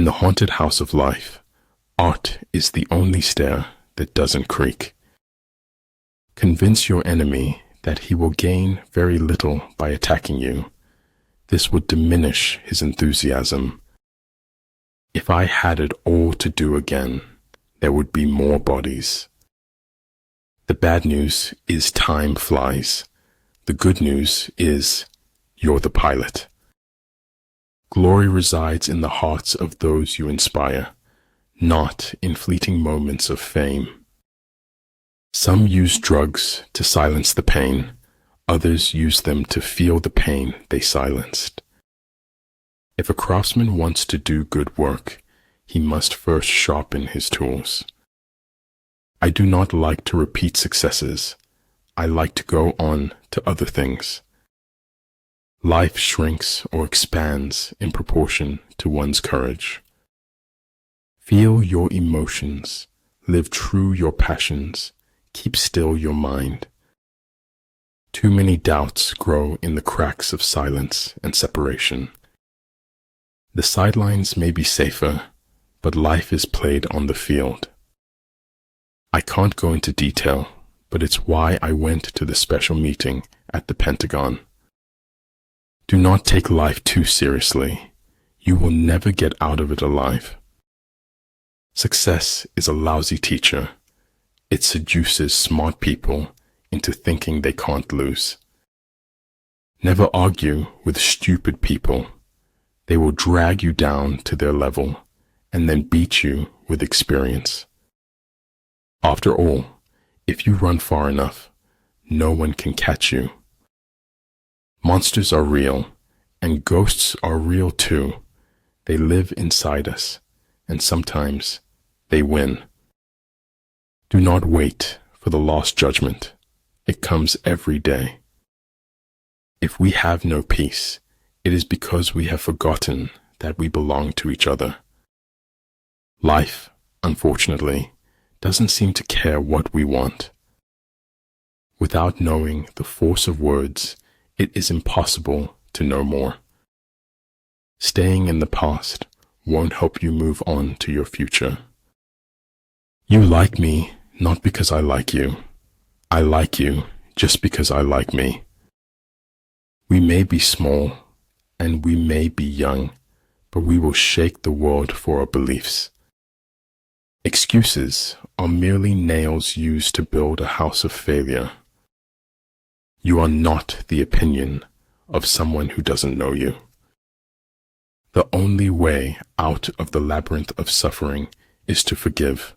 In the haunted house of life, art is the only stair that doesn't creak. Convince your enemy that he will gain very little by attacking you. This would diminish his enthusiasm. If I had it all to do again, there would be more bodies. The bad news is time flies. The good news is you're the pilot. Glory resides in the hearts of those you inspire, not in fleeting moments of fame. Some use drugs to silence the pain. Others use them to feel the pain they silenced. If a craftsman wants to do good work, he must first sharpen his tools. I do not like to repeat successes. I like to go on to other things. Life shrinks or expands in proportion to one's courage. Feel your emotions. Live true your passions. Keep still your mind. Too many doubts grow in the cracks of silence and separation. The sidelines may be safer, but life is played on the field. I can't go into detail, but it's why I went to the special meeting at the Pentagon. Do not take life too seriously. You will never get out of it alive. Success is a lousy teacher. It seduces smart people into thinking they can't lose. Never argue with stupid people. They will drag you down to their level and then beat you with experience. After all, if you run far enough, no one can catch you. Monsters are real, and ghosts are real too. They live inside us, and sometimes they win. Do not wait for the last judgment. It comes every day. If we have no peace, it is because we have forgotten that we belong to each other. Life, unfortunately, doesn't seem to care what we want. Without knowing the force of words, it is impossible to know more. Staying in the past won't help you move on to your future. You like me not because I like you. I like you just because I like me. We may be small and we may be young, but we will shake the world for our beliefs. Excuses are merely nails used to build a house of failure. You are not the opinion of someone who doesn't know you. The only way out of the labyrinth of suffering is to forgive.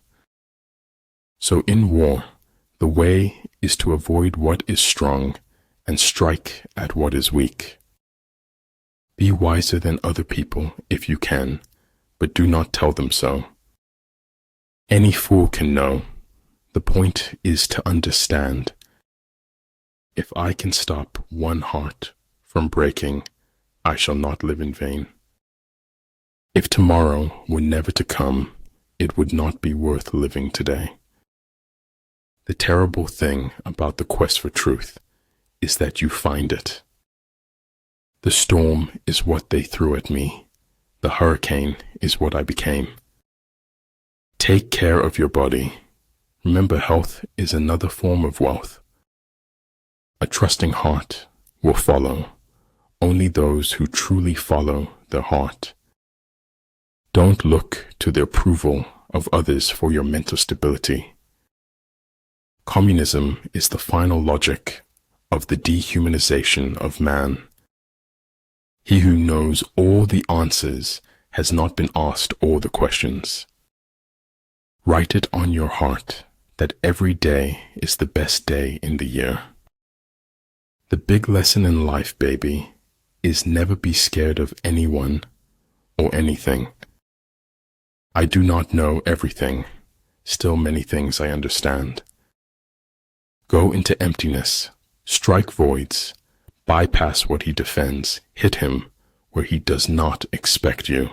So in war, the way is to avoid what is strong and strike at what is weak. Be wiser than other people if you can, but do not tell them so. Any fool can know. The point is to understand. If I can stop one heart from breaking, I shall not live in vain. If tomorrow were never to come, it would not be worth living today. The terrible thing about the quest for truth is that you find it. The storm is what they threw at me. The hurricane is what I became. Take care of your body. Remember, health is another form of wealth. A trusting heart will follow only those who truly follow their heart. Don't look to the approval of others for your mental stability. Communism is the final logic of the dehumanization of man. He who knows all the answers has not been asked all the questions. Write it on your heart that every day is the best day in the year. The big lesson in life, baby, is never be scared of anyone or anything. I do not know everything, still many things I understand. Go into emptiness, strike voids, bypass what he defends, hit him where he does not expect you.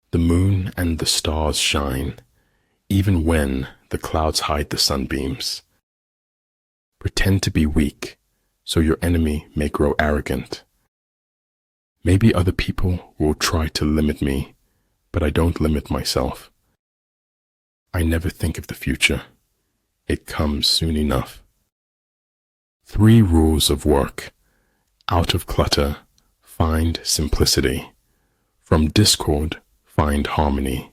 The moon and the stars shine, even when the clouds hide the sunbeams. Pretend to be weak, so your enemy may grow arrogant. Maybe other people will try to limit me, but I don't limit myself. I never think of the future. It comes soon enough. 3 rules of work. Out of clutter, find simplicity. From discord, find harmony.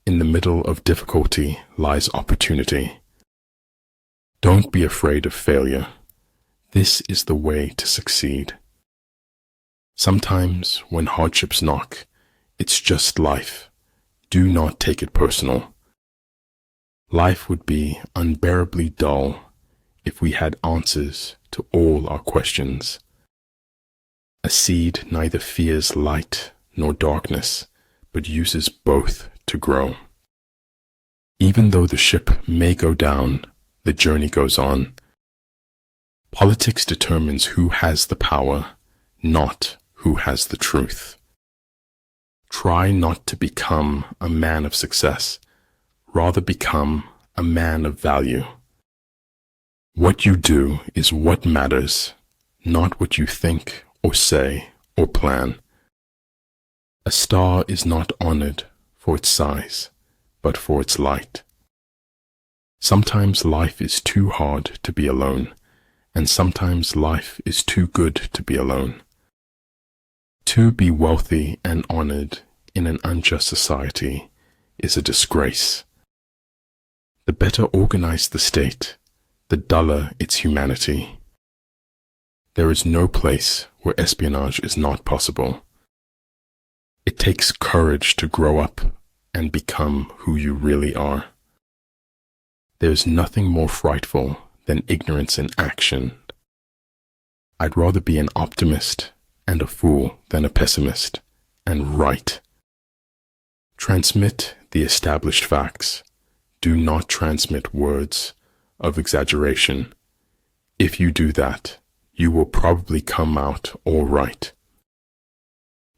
In the middle of difficulty lies opportunity. Don't be afraid of failure. This is the way to succeed. Sometimes when hardships knock, it's just life. Do not take it personal. Life would be unbearably dull if we had answers to all our questions. A seed neither fears light nor darkness, but uses both to grow. Even though the ship may go down, the journey goes on. Politics determines who has the power, not who has the truth. Try not to become a man of success, rather become a man of value. What you do is what matters, not what you think or say or plan. A star is not honored for its size, but for its light. Sometimes life is too hard to be alone, and sometimes life is too good to be alone. To be wealthy and honored in an unjust society is a disgrace. The better organized the state, the duller its humanity. There is no place where espionage is not possible. It takes courage to grow up and become who you really are. There is nothing more frightful than ignorance in action. I'd rather be an optimist and a fool than a pessimist and right. Transmit the established facts. Do not transmit words of exaggeration. If you do that, you will probably come out all right.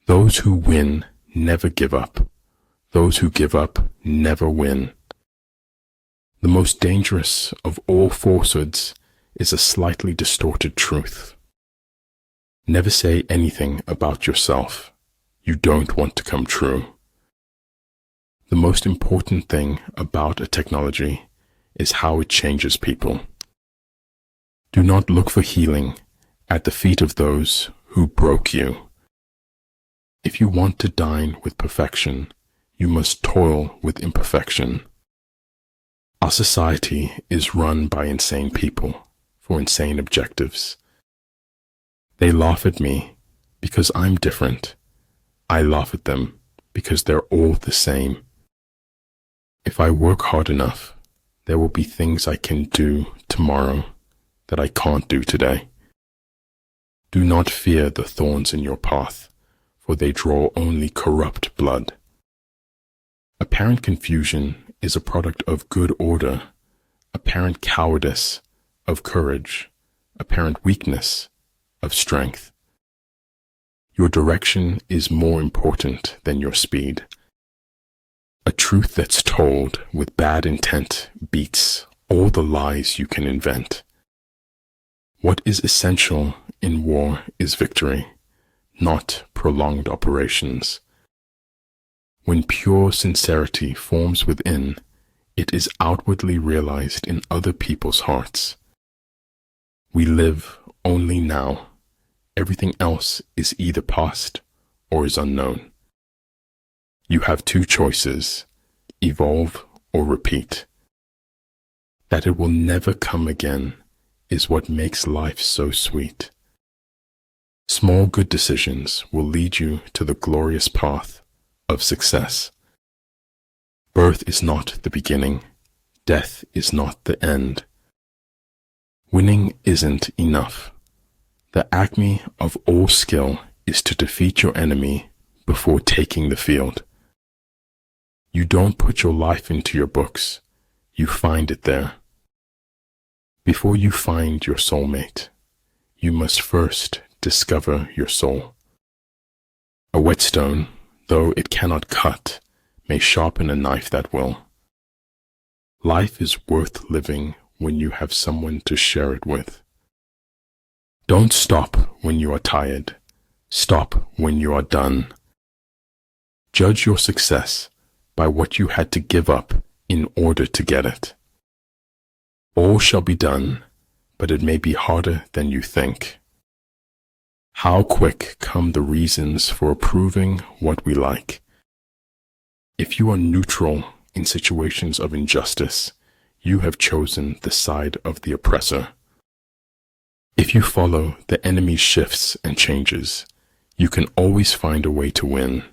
Those who win never give up. Those who give up never win. The most dangerous of all falsehoods is a slightly distorted truth. Never say anything about yourself you don't want to come true. The most important thing about a technology is how it changes people. Do not look for healing at the feet of those who broke you. If you want to dine with perfection, you must toil with imperfection. Our society is run by insane people for insane objectives. They laugh at me because I'm different. I laugh at them because they're all the same. If I work hard enough, there will be things I can do tomorrow that I can't do today. Do not fear the thorns in your path, for they draw only corrupt blood. Apparent confusion is a product of good order, apparent cowardice of courage, apparent weakness of strength. Your direction is more important than your speed. A truth that's told with bad intent beats all the lies you can invent. What is essential in war is victory, not prolonged operations. When pure sincerity forms within, it is outwardly realized in other people's hearts. We live only now. Everything else is either past or is unknown. You have 2 choices, evolve or repeat. That it will never come again is what makes life so sweet. Small good decisions will lead you to the glorious path of success. Birth is not the beginning. Death is not the end. Winning isn't enough. The acme of all skill is to defeat your enemy before taking the field. You don't put your life into your books. You find it there. Before you find your soulmate, you must first discover your soul. A whetstone, though it cannot cut, may sharpen a knife that will. Life is worth living when you have someone to share it with. Don't stop when you are tired. Stop when you are done. Judge your success by what you had to give up in order to get it. All shall be done, but it may be harder than you think. How quick come the reasons for approving what we like. If you are neutral in situations of injustice, you have chosen the side of the oppressor. If you follow the enemy's shifts and changes, you can always find a way to win.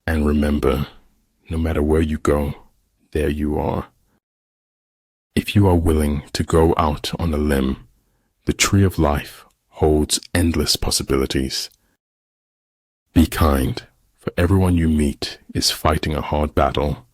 And remember, no matter where you go, there you are. If you are willing to go out on a limb, the tree of life holds endless possibilities. Be kind, for everyone you meet is fighting a hard battle.